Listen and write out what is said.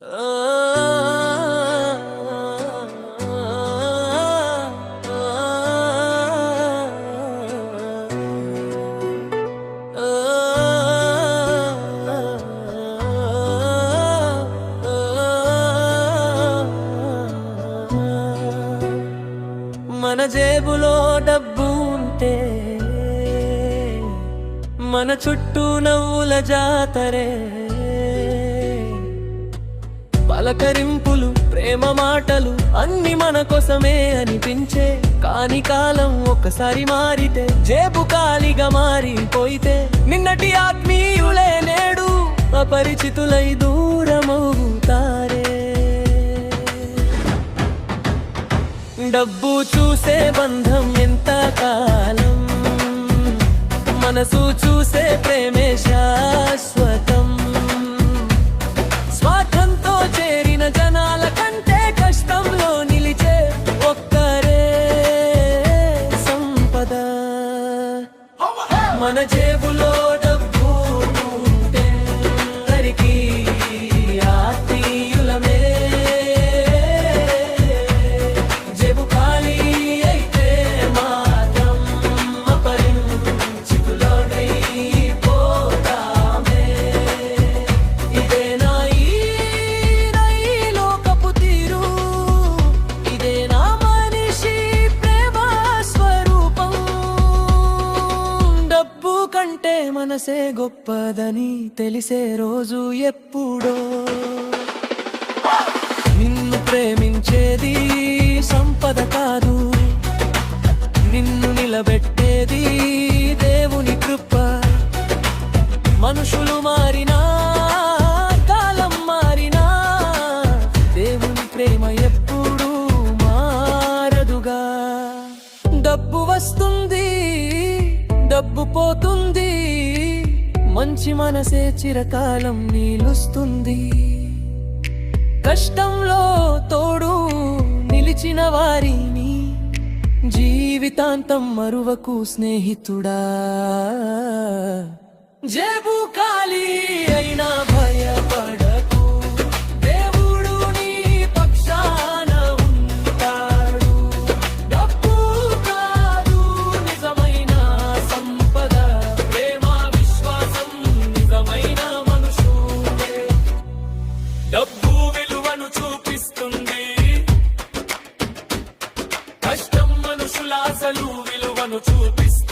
మన జేబులో డబ్బు ఉంటే మన చుట్టూ నవ్వుల జాతరే, పలకరింపులు ప్రేమ మాటలు అన్ని మన కోసమే అనిపించే. కాని కాలం ఒక్కసారి మారితే జేబు ఖాళీగా మారిపోయితే నిన్నటి ఆత్మీయులే నేడు అపరిచితులై దూరమవుతారే. డబ్బు చూసే బంధం ఎంత కాలం, మనసు చూసే ప్రేమే శాశ్వతం. స్వార్థంతో చేరిన జనాల కంటే కష్టంలో నిలిచే ఒక్కరే సంపద. మన జేబులో డబ్బు ఉంటే అందరికీ ఆత్మీయులమే, జేబు ఖాళీ అయితే మాత్రం అపరిచితులమై పోతామే. ఇదేనా ఈ లోకపు తీరు, ఇదేనా మనిషి ప్రేమ స్వరూపం. డబ్బు కంటే మనసే గొప్పదని తెలిసే రోజు ఎప్పుడో. నిన్ను ప్రేమించేది సంపద కాదు, నిన్ను నిలబెట్టేది దేవుని కృప. మనుషులు మారినా కాలం మారినా దేవుని ప్రేమ ఎప్పుడూ మారదుగా. డబ్బు వస్తుంది డబ్బు పోతుంది, మంచి మనసే చిరకాలం నిలుస్తుంది. కష్టంలో తోడు నిలిచిన వారిని జీవితాంతం మరువకు స్నేహితుడా. జేబు ఖాళీ అయినా భయపడకు, దేవుడు నీ పక్షాన ఉంటాడు. డబ్బు కాదు నిజమైన సంపద, ప్రేమ విశ్వాసం నిజమైన మనుషులే. డబ్బు విలువను చూపిస్తుంది, కష్టం మనుషుల అసలు విలువను చూపిస్తుంది.